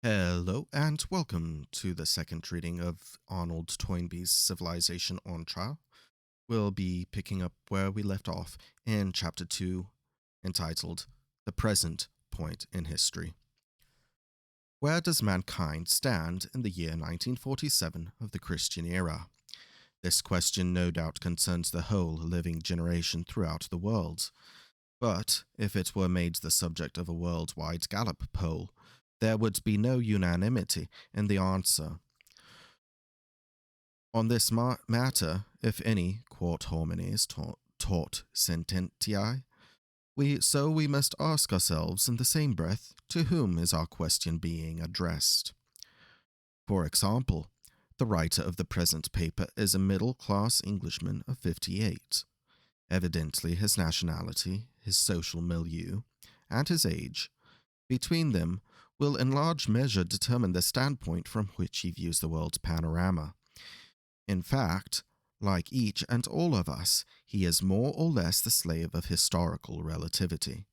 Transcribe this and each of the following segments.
Hello and welcome to the second reading of Arnold Toynbee's Civilization on Trial. We'll be picking up where we left off in Chapter 2, entitled The Present Point in History. Where does mankind stand in the year 1947 of the Christian era? This question no doubt concerns the whole living generation throughout the world. But if it were made the subject of a worldwide Gallup poll, there would be no unanimity in the answer. On this matter, if any, quod homines taught sententiae, we must ask ourselves in the same breath, to whom is our question being addressed? For example, the writer of the present paper is a middle-class Englishman of 58. Evidently his nationality, his social milieu, and his age, between them, will in large measure determine the standpoint from which he views the world's panorama. In fact, like each and all of us, he is more or less the slave of historical relativity.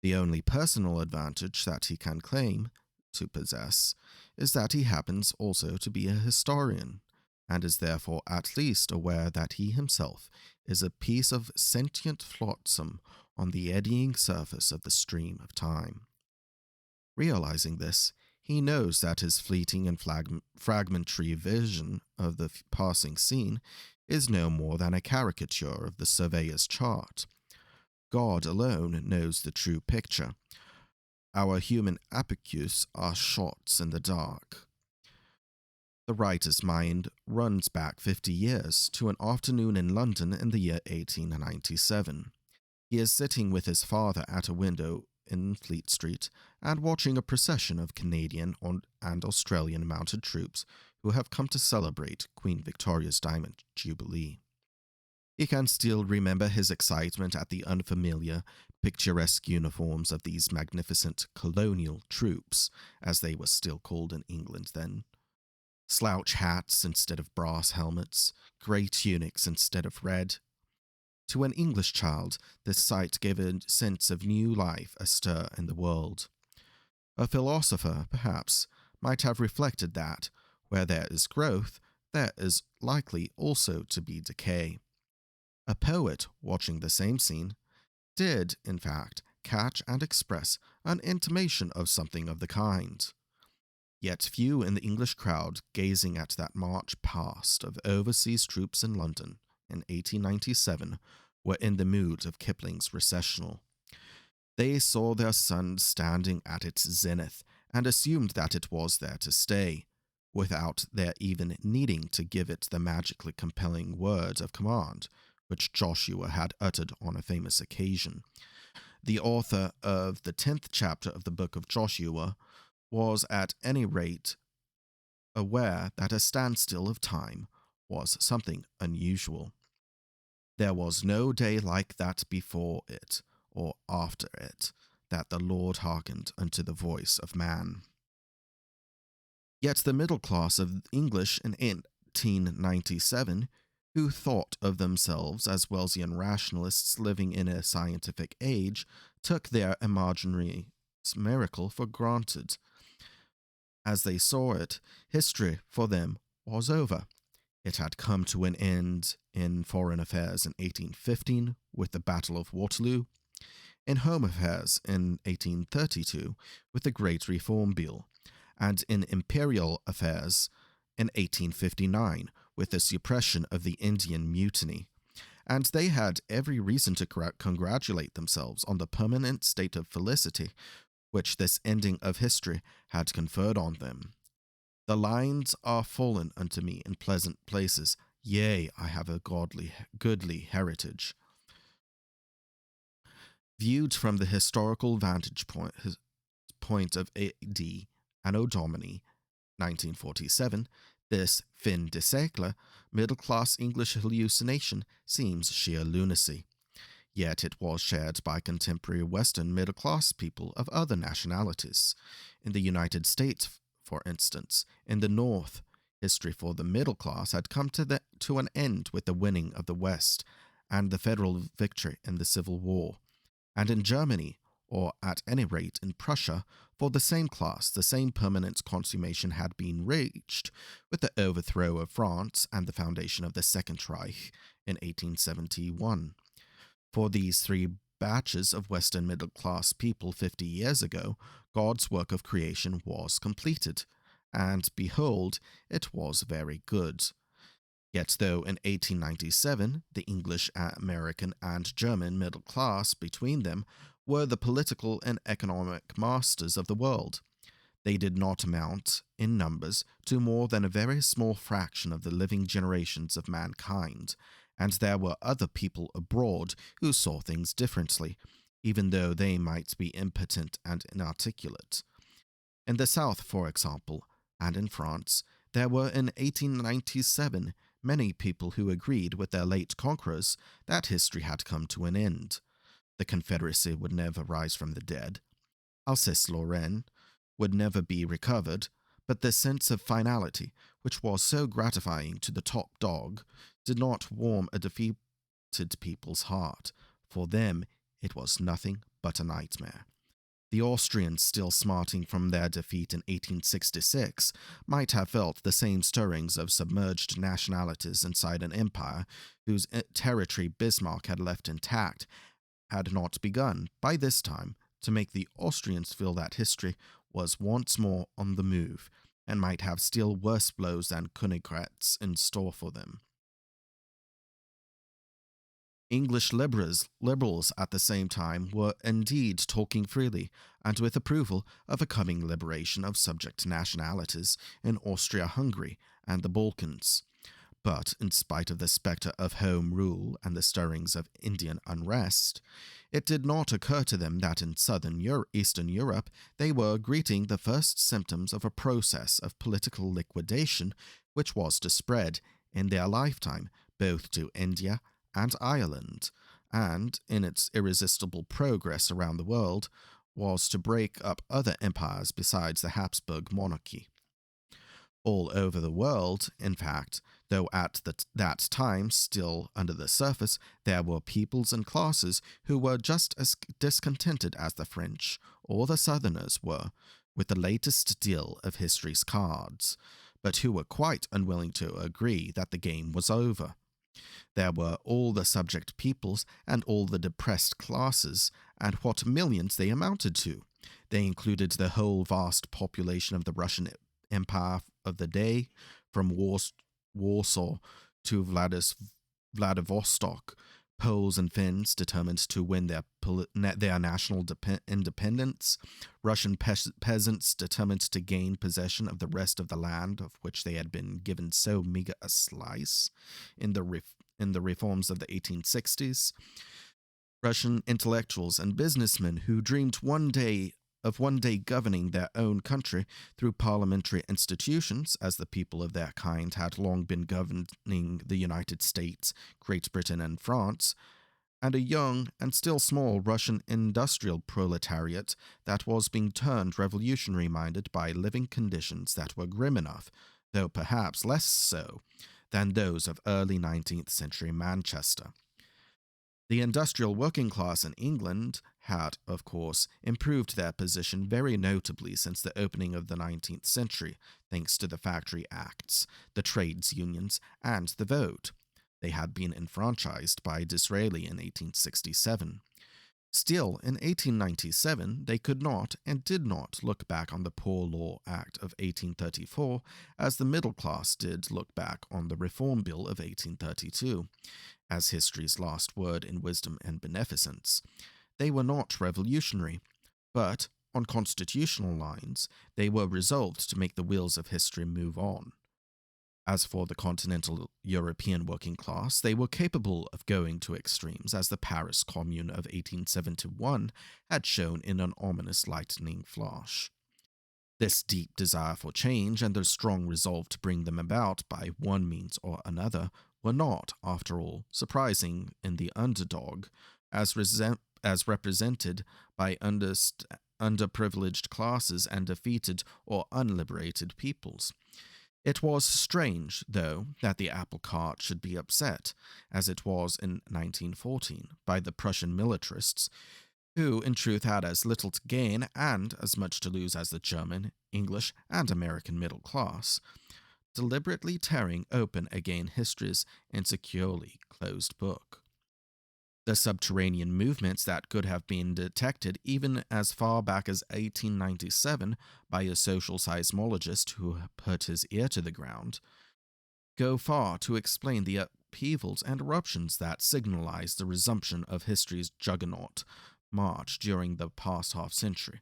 The only personal advantage that he can claim to possess is that he happens also to be a historian, and is therefore at least aware that he himself is a piece of sentient flotsam on the eddying surface of the stream of time. Realizing this, he knows that his fleeting and fragmentary vision of the passing scene is no more than a caricature of the surveyor's chart. God alone knows the true picture. Our human apicus are shots in the dark. The writer's mind runs back 50 years to an afternoon in London in the year 1897. He is sitting with his father at a window in Fleet Street and watching a procession of Canadian and Australian mounted troops who have come to celebrate Queen Victoria's Diamond Jubilee. He can still remember his excitement at the unfamiliar, picturesque uniforms of these magnificent colonial troops, as they were still called in England then. Slouch hats instead of brass helmets, grey tunics instead of red. To an English child, this sight gave a sense of new life astir in the world. A philosopher, perhaps, might have reflected that, where there is growth, there is likely also to be decay. A poet, watching the same scene, did, in fact, catch and express an intimation of something of the kind. Yet few in the English crowd gazing at that march past of overseas troops in London in 1897 were in the mood of Kipling's Recessional. They saw their sun standing at its zenith and assumed that it was there to stay, without their even needing to give it the magically compelling word of command which Joshua had uttered on a famous occasion. The author of the 10th chapter of the book of Joshua was at any rate aware that a standstill of time was something unusual. There was no day like that before it, or after it, that the Lord hearkened unto the voice of man. Yet the middle class of English in 1897, who thought of themselves as Wellesian rationalists living in a scientific age, took their imaginary miracle for granted. As they saw it, history for them was over. It had come to an end in foreign affairs in 1815 with the Battle of Waterloo, in home affairs in 1832 with the Great Reform Bill, and in imperial affairs in 1859 with the suppression of the Indian Mutiny. And they had every reason to congratulate themselves on the permanent state of felicity which this ending of history had conferred on them. The lines are fallen unto me in pleasant places, yea, I have a goodly heritage. Viewed from the historical vantage point of A.D. Anno Domini 1947, this fin de siècle, middle-class English hallucination seems sheer lunacy. Yet it was shared by contemporary Western middle-class people of other nationalities. In the United States, for instance, in the North, history for the middle class had come to an end with the winning of the West and the federal victory in the Civil War. And in Germany, or at any rate in Prussia, For the same class, the same permanent consummation had been reached with the overthrow of France and the foundation of the Second Reich in 1871. For these three batches of Western middle class people 50 years ago, God's work of creation was completed, and behold, it was very good. Yet, though in 1897 the English, American, and German middle class between them were the political and economic masters of the world, they did not amount, in numbers, to more than a very small fraction of the living generations of mankind, and there were other people abroad who saw things differently, even though they might be impotent and inarticulate. In the South, for example, and in France, there were in 1897 many people who agreed with their late conquerors that history had come to an end. The Confederacy would never rise from the dead. Alsace-Lorraine would never be recovered, but the sense of finality, which was so gratifying to the top dog, did not warm a defeated people's heart. For them, it was nothing but a nightmare. The Austrians, still smarting from their defeat in 1866, might have felt the same stirrings of submerged nationalities inside an empire whose territory Bismarck had left intact had not begun, by this time, to make the Austrians feel that history was once more on the move, and might have still worse blows than Königgrätz in store for them. English liberals at the same time were indeed talking freely, and with approval, of a coming liberation of subject nationalities in Austria-Hungary and the Balkans. But, in spite of the spectre of Home Rule and the stirrings of Indian unrest, it did not occur to them that in Eastern Europe they were greeting the first symptoms of a process of political liquidation which was to spread, in their lifetime, both to India and Ireland, and, in its irresistible progress around the world, was to break up other empires besides the Habsburg monarchy. All over the world, in fact, though at that time still under the surface, there were peoples and classes who were just as discontented as the French or the Southerners were with the latest deal of history's cards, but who were quite unwilling to agree that the game was over. There were all the subject peoples and all the depressed classes, and what millions they amounted to. They included the whole vast population of the Russian Empire of the day, from Warsaw to Vladivostok, Poles and Finns determined to win their national independence, Russian peasants determined to gain possession of the rest of the land of which they had been given so meager a slice in the reforms of the 1860s, Russian intellectuals and businessmen who dreamed one day governing their own country through parliamentary institutions, as the people of their kind had long been governing the United States, Great Britain, and France, and a young and still small Russian industrial proletariat that was being turned revolutionary-minded by living conditions that were grim enough, though perhaps less so, than those of early 19th century Manchester. The industrial working class in England had, of course, improved their position very notably since the opening of the 19th century, thanks to the Factory Acts, the trades unions, and the vote. They had been enfranchised by Disraeli in 1867. Still, in 1897, they could not and did not look back on the Poor Law Act of 1834 as the middle class did look back on the Reform Bill of 1832, as history's last word in wisdom and beneficence. They were not revolutionary, but, on constitutional lines, they were resolved to make the wheels of history move on. As for the continental European working class, they were capable of going to extremes, as the Paris Commune of 1871 had shown in an ominous lightning flash. This deep desire for change and their strong resolve to bring them about by one means or another were not, after all, surprising in the underdog, as represented by underprivileged classes and defeated or unliberated peoples. It was strange, though, that the apple cart should be upset, as it was in 1914, by the Prussian militarists, who in truth had as little to gain and as much to lose as the German, English, and American middle class, deliberately tearing open again history's insecurely closed book. The subterranean movements that could have been detected even as far back as 1897 by a social seismologist who put his ear to the ground go far to explain the upheavals and eruptions that signalized the resumption of history's juggernaut march during the past half century.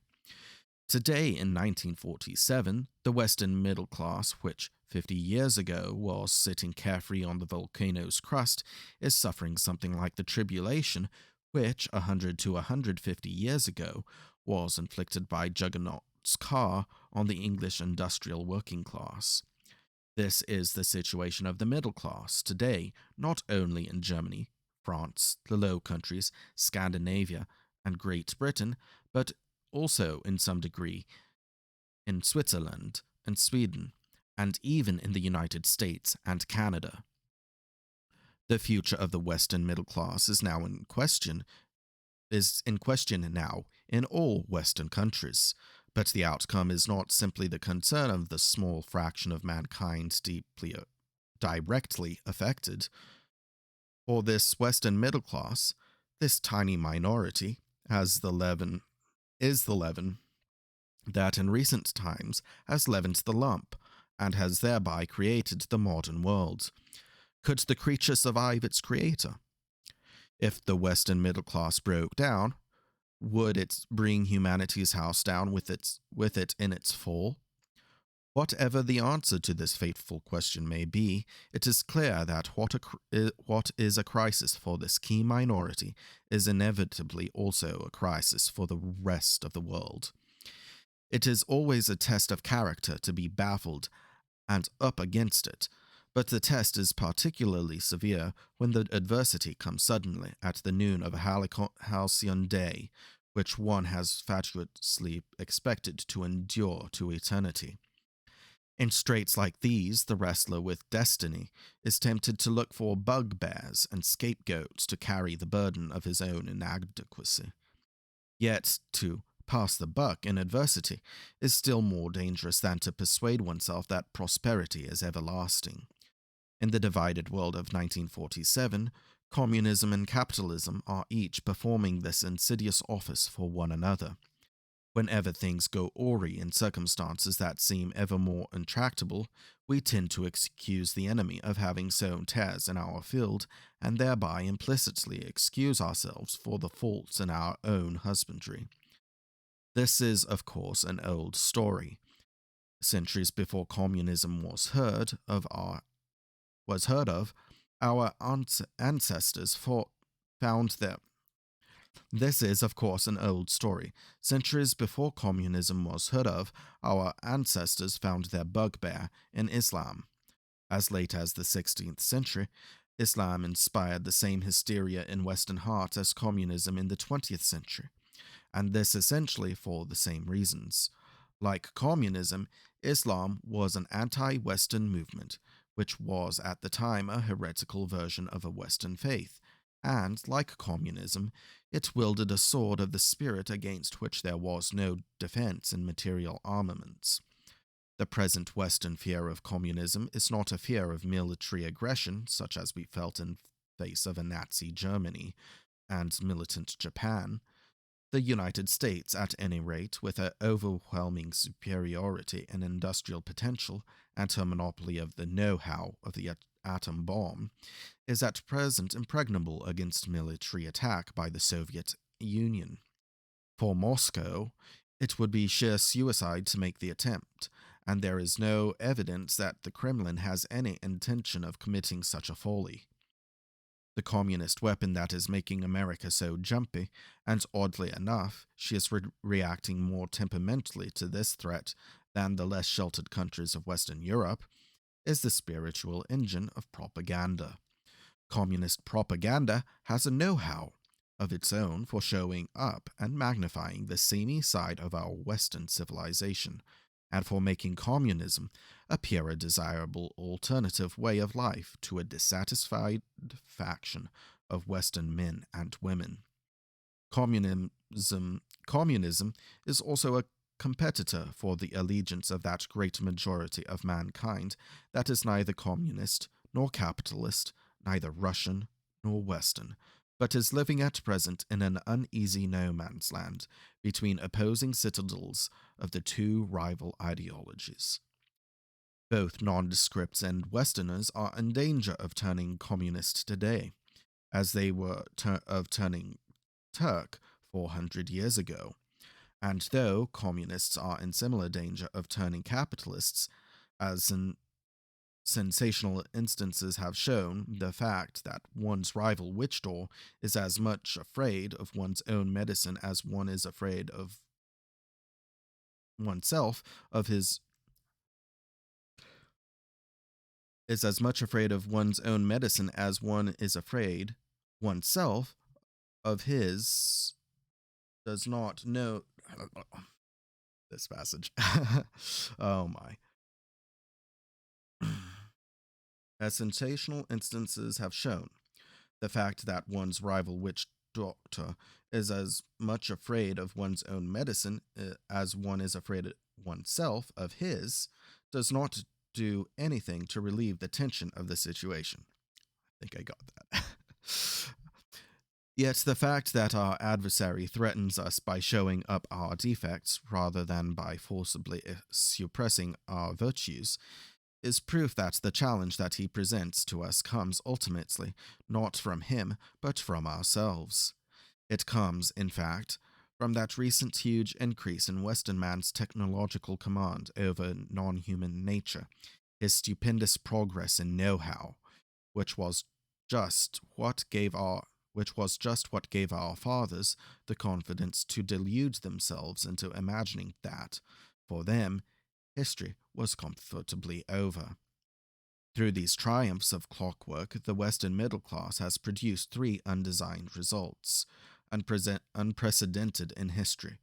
Today, in 1947, the Western middle class, which 50 years ago was sitting carefree on the volcano's crust, is suffering something like the tribulation which, 100 to 150 years ago, was inflicted by Juggernaut's car on the English industrial working class. This is the situation of the middle class today, not only in Germany, France, the Low Countries, Scandinavia, and Great Britain, but also in some degree in Switzerland and Sweden, and even in the United States and Canada. The future of the Western middle class is in question now in all Western countries. But the outcome is not simply the concern of the small fraction of mankind directly affected. For this Western middle class, this tiny minority is the leaven that in recent times has leavened the lump and has thereby created the modern world. Could the creature survive its creator? If the Western middle class broke down, would it bring humanity's house down with it in its fall? Whatever the answer to this fateful question may be, it is clear that what is a crisis for this key minority is inevitably also a crisis for the rest of the world. It is always a test of character to be baffled and up against it, but the test is particularly severe when the adversity comes suddenly at the noon of a halcyon day, which one has fatuously expected to endure to eternity. In straits like these, the wrestler with destiny is tempted to look for bugbears and scapegoats to carry the burden of his own inadequacy. Yet, to pass the buck in adversity is still more dangerous than to persuade oneself that prosperity is everlasting. In the divided world of 1947, communism and capitalism are each performing this insidious office for one another. Whenever things go awry in circumstances that seem ever more intractable, we tend to excuse the enemy of having sown tares in our field, and thereby implicitly excuse ourselves for the faults in our own husbandry. This is, of course, an old story. Centuries before communism was heard of, our ancestors found their This is, of course, an old story. Centuries before communism was heard of, our ancestors found their bugbear in Islam. As late as the 16th century, Islam inspired the same hysteria in Western hearts as communism in the 20th century, and this essentially for the same reasons. Like communism, Islam was an anti-Western movement, which was at the time a heretical version of a Western faith, and, like communism, it wielded a sword of the spirit against which there was no defense in material armaments. The present Western fear of communism is not a fear of military aggression, such as we felt in face of a Nazi Germany and militant Japan. The United States, at any rate, with her overwhelming superiority in industrial potential and her monopoly of the know-how of the atom bomb, is at present impregnable against military attack by the Soviet Union. For Moscow, it would be sheer suicide to make the attempt, and there is no evidence that the Kremlin has any intention of committing such a folly. The communist weapon that is making America so jumpy, and oddly enough, she is reacting more temperamentally to this threat than the less sheltered countries of Western Europe, is the spiritual engine of propaganda. Communist propaganda has a know-how of its own for showing up and magnifying the seamy side of our Western civilization, and for making communism appear a desirable alternative way of life to a dissatisfied faction of Western men and women. Communism is also a competitor for the allegiance of that great majority of mankind that is neither communist nor capitalist, neither Russian nor Western, but is living at present in an uneasy no man's land between opposing citadels of the two rival ideologies. Both nondescripts and Westerners are in danger of turning communist today, as they were of turning Turk 400 years ago. And though communists are in similar danger of turning capitalists, as sensational instances have shown, the fact that one's rival witch door is as much afraid of one's own medicine as one is afraid of oneself of his is as much afraid of one's own medicine as one is afraid oneself of his does not know this passage. Oh my. As sensational instances have shown, the fact that one's rival witch doctor is as much afraid of one's own medicine as one is afraid of oneself of his does not do anything to relieve the tension of the situation. I think I got that. Yet the fact that our adversary threatens us by showing up our defects rather than by forcibly suppressing our virtues is proof that the challenge that he presents to us comes ultimately not from him, but from ourselves. It comes, in fact, from that recent huge increase in Western man's technological command over non human nature, his stupendous progress in know how, which was just what gave our fathers the confidence to delude themselves into imagining that, for them, history was comfortably over. Through these triumphs of clockwork, the Western middle class has produced three undesigned results, unprecedented in history,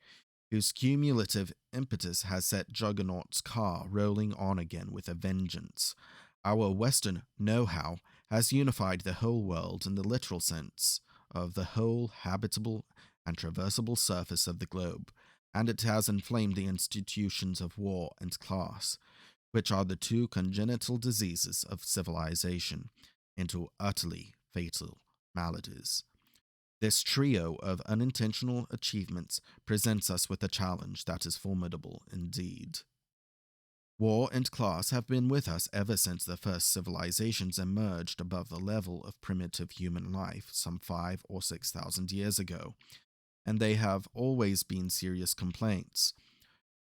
whose cumulative impetus has set Juggernaut's car rolling on again with a vengeance. Our Western know how has unified the whole world in the literal sense of the whole habitable and traversable surface of the globe, and it has inflamed the institutions of war and class, which are the two congenital diseases of civilization, into utterly fatal maladies. This trio of unintentional achievements presents us with a challenge that is formidable indeed. War and class have been with us ever since the first civilizations emerged above the level of primitive human life some 5 or 6 thousand years ago, and they have always been serious complaints.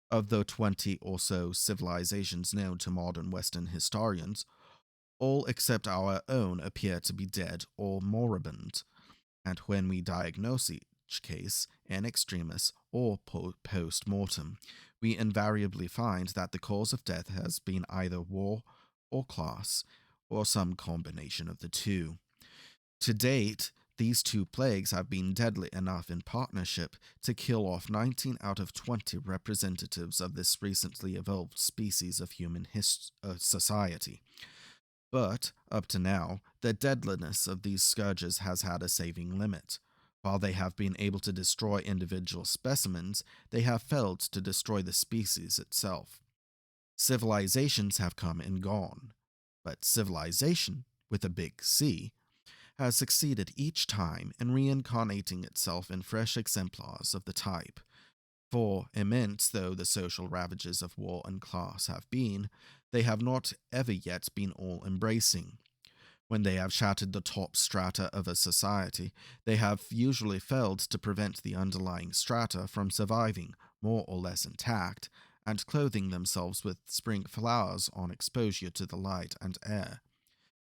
Of the 20 or so civilizations known to modern Western historians, all except our own appear to be dead or moribund, and when we diagnose each case in extremis or post mortem, we invariably find that the cause of death has been either war or class, or some combination of the two. To date, these two plagues have been deadly enough in partnership to kill off 19 out of 20 representatives of this recently evolved species of human society. But, up to now, the deadliness of these scourges has had a saving limit. While they have been able to destroy individual specimens, they have failed to destroy the species itself. Civilizations have come and gone, but civilization, with a big C, has succeeded each time in reincarnating itself in fresh exemplars of the type. For, immense though the social ravages of war and class have been, they have not ever yet been all embracing. When they have shattered the top strata of a society, they have usually failed to prevent the underlying strata from surviving, more or less intact, and clothing themselves with spring flowers on exposure to the light and air.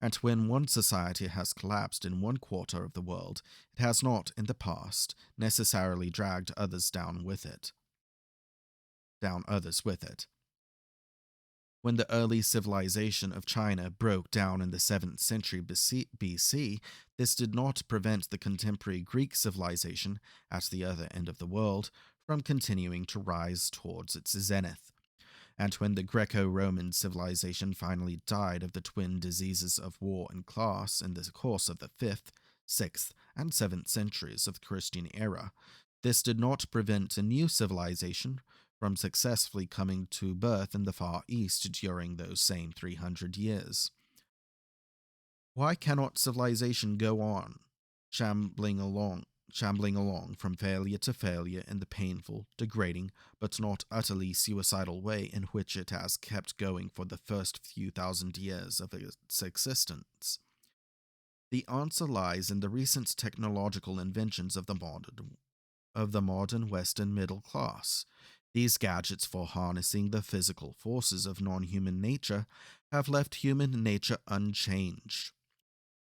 And when one society has collapsed in one quarter of the world, it has not, in the past, necessarily dragged others down with it. When the early civilization of China broke down in the 7th century BC, this did not prevent the contemporary Greek civilization, at the other end of the world, from continuing to rise towards its zenith. And when the Greco-Roman civilization finally died of the twin diseases of war and class in the course of the 5th, 6th, and 7th centuries of the Christian era. This did not prevent a new civilization from successfully coming to birth in the Far East during those same 300 years. Why cannot civilization go on, shambling along from failure to failure in the painful, degrading, but not utterly suicidal way in which it has kept going for the first few thousand years of its existence? The answer lies in the recent technological inventions of the modern Western middle class. These gadgets for harnessing the physical forces of non human nature have left human nature unchanged.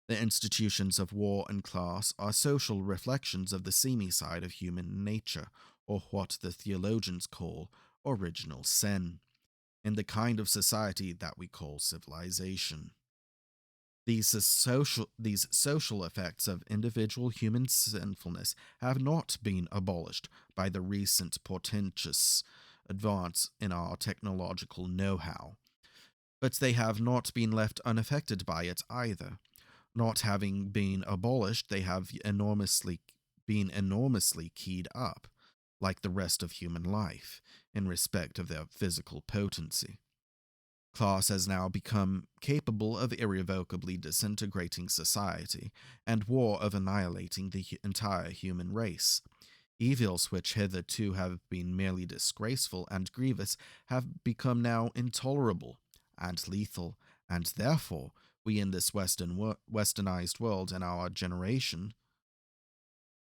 The institutions of war and class are social reflections of the seamy side of human nature, or what the theologians call original sin, in the kind of society that we call civilization. These social effects of individual human sinfulness have not been abolished by the recent portentous advance in our technological know how, but they have not been left unaffected by it either. Not having been abolished, they have been enormously keyed up, like the rest of human life, in respect of their physical potency. Class has now become capable of irrevocably disintegrating society, and war of annihilating the entire human race. Evils which hitherto have been merely disgraceful and grievous have become now intolerable and lethal, and therefore we in this westernized world and our generation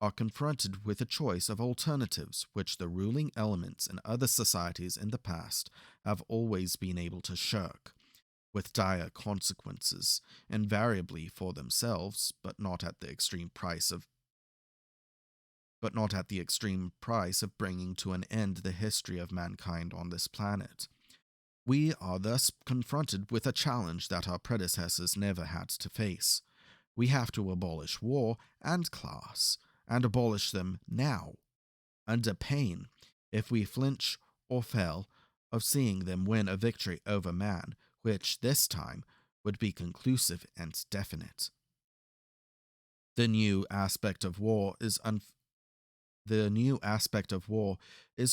are confronted with a choice of alternatives which the ruling elements in other societies in the past have always been able to shirk, with dire consequences, invariably for themselves, but not at the extreme price of bringing to an end the history of mankind on this planet. We are thus confronted with a challenge that our predecessors never had to face. We have to abolish war and class, and abolish them now, under pain, if we flinch or fail, of seeing them win a victory over man, which this time would be conclusive and definite. The new aspect of war is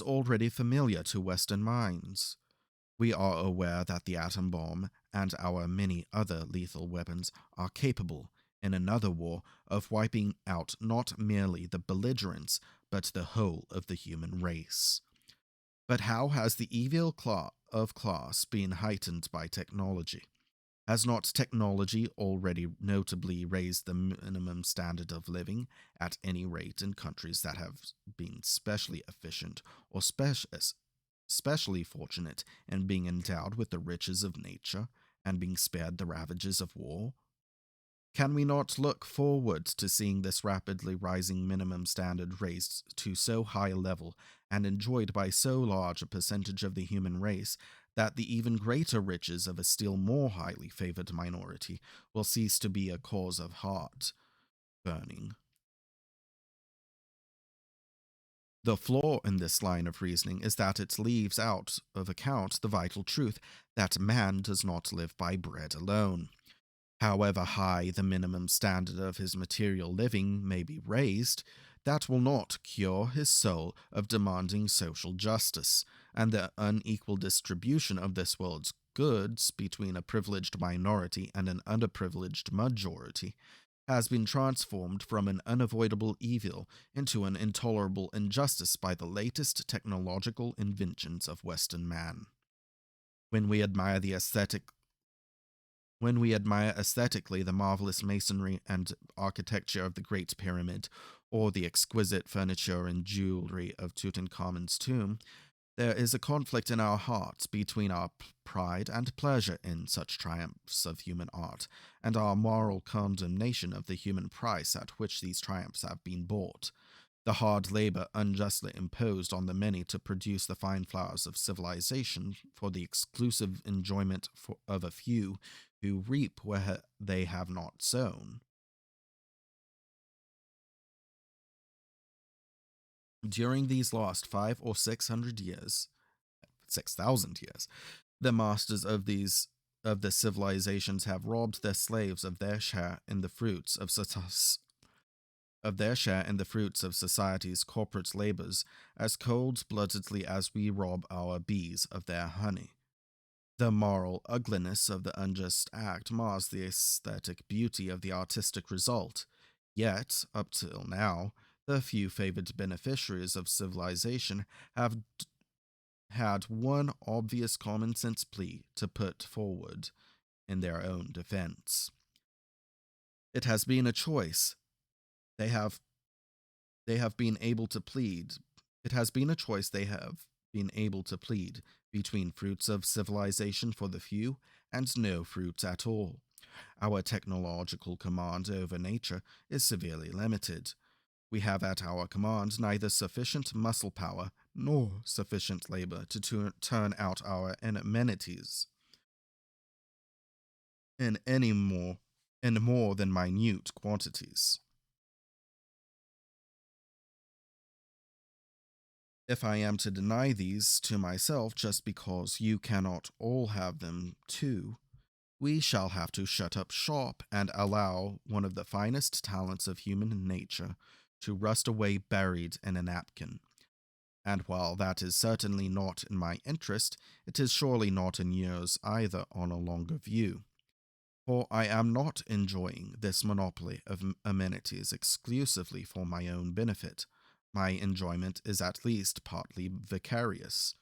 already familiar to Western minds. We are aware that the atom bomb and our many other lethal weapons are capable, in another war, of wiping out not merely the belligerents, but the whole of the human race. But how has the evil of class been heightened by technology? Has not technology already notably raised the minimum standard of living, at any rate in countries that have been specially efficient or specially fortunate in being endowed with the riches of nature and being spared the ravages of war? Can we not look forward to seeing this rapidly rising minimum standard raised to so high a level and enjoyed by so large a percentage of the human race that the even greater riches of a still more highly favored minority will cease to be a cause of heart burning? The flaw in this line of reasoning is that it leaves out of account the vital truth that man does not live by bread alone. However high the minimum standard of his material living may be raised, that will not cure his soul of demanding social justice, and the unequal distribution of this world's goods between a privileged minority and an underprivileged majority has been transformed from an unavoidable evil into an intolerable injustice by the latest technological inventions of Western man. When we admire the aesthetic when we admire aesthetically the marvelous masonry and architecture of the Great Pyramid, or the exquisite furniture and jewelry of Tutankhamun's tomb, there is a conflict in our hearts between our pride and pleasure in such triumphs of human art, and our moral condemnation of the human price at which these triumphs have been bought. The hard labor unjustly imposed on the many to produce the fine flowers of civilization for the exclusive enjoyment of a few who reap where they have not sown. During these last 6,000 years, the masters of the civilizations have robbed their slaves of their share in the fruits of success. of their share in the fruits of society's corporate labors as cold-bloodedly as we rob our bees of their honey. The moral ugliness of the unjust act mars the aesthetic beauty of the artistic result. Yet, up till now, the few favored beneficiaries of civilization have had one obvious common sense plea to put forward in their own defense. It has been a choice. They have been able to plead. It has been a choice they have been able to plead between fruits of civilization for the few and no fruits at all. Our technological command over nature is severely limited. We have at our command neither sufficient muscle power nor sufficient labor to turn out our amenities in more than minute quantities. If I am to deny these to myself just because you cannot all have them too, we shall have to shut up shop and allow one of the finest talents of human nature to rust away buried in a napkin. And while that is certainly not in my interest, it is surely not in yours either on a longer view. For I am not enjoying this monopoly of amenities exclusively for my own benefit. My enjoyment is at least partly vicarious.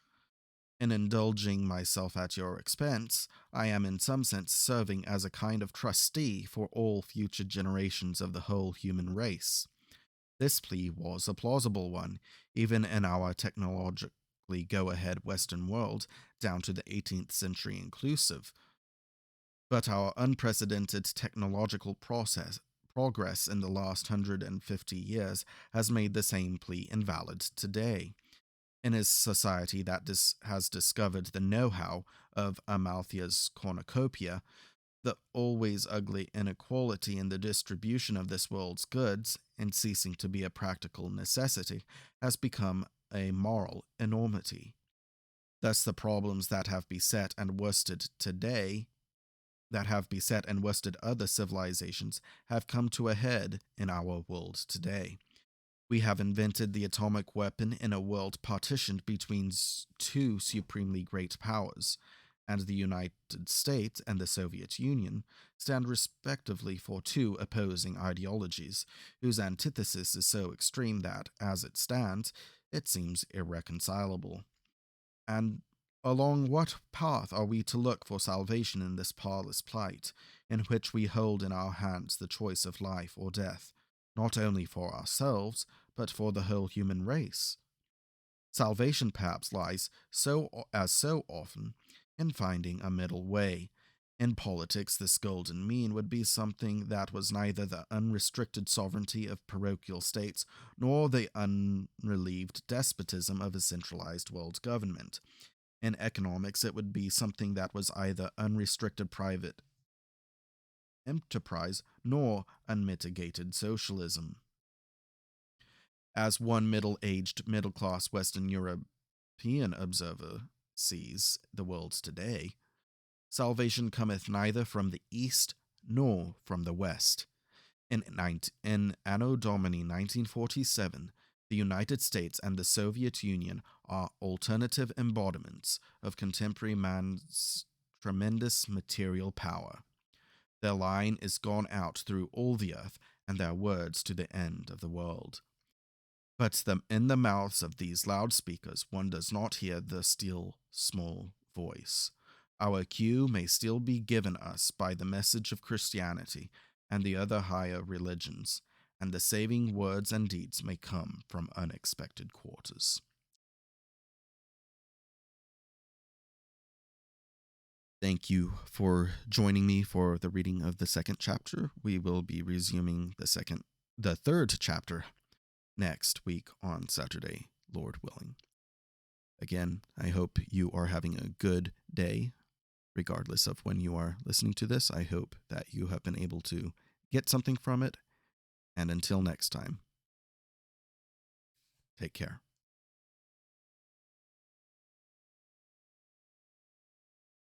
In indulging myself at your expense, I am in some sense serving as a kind of trustee for all future generations of the whole human race. This plea was a plausible one, even in our technologically go-ahead Western world, down to the 18th century inclusive. But our unprecedented technological progress in the last 150 years has made the same plea invalid today. In a society that has discovered the know-how of Amalthea's cornucopia, the always ugly inequality in the distribution of this world's goods, and ceasing to be a practical necessity, has become a moral enormity. Thus, the problems that have beset and worsted other civilizations have come to a head in our world today. We have invented the atomic weapon in a world partitioned between two supremely great powers, and the United States and the Soviet Union stand respectively for two opposing ideologies, whose antithesis is so extreme that, as it stands, it seems irreconcilable. And along what path are we to look for salvation in this parlous plight, in which we hold in our hands the choice of life or death, not only for ourselves, but for the whole human race? Salvation perhaps lies, so often, in finding a middle way. In politics, this golden mean would be something that was neither the unrestricted sovereignty of parochial states nor the unrelieved despotism of a centralized world government. In economics, it would be something that was either unrestricted private enterprise nor unmitigated socialism. As one middle-aged, middle-class Western European observer sees the world today, salvation cometh neither from the east nor from the west. In Anno Domini 1947, the United States and the Soviet Union are alternative embodiments of contemporary man's tremendous material power. Their line is gone out through all the earth, and their words to the end of the world. But in the mouths of these loudspeakers one does not hear the still, small voice. Our cue may still be given us by the message of Christianity and the other higher religions, and the saving words and deeds may come from unexpected quarters. Thank you for joining me for the reading of the second chapter. We will be resuming the third chapter next week on Saturday, Lord willing. Again, I hope you are having a good day, regardless of when you are listening to this. I hope that you have been able to get something from it. And until next time, take care.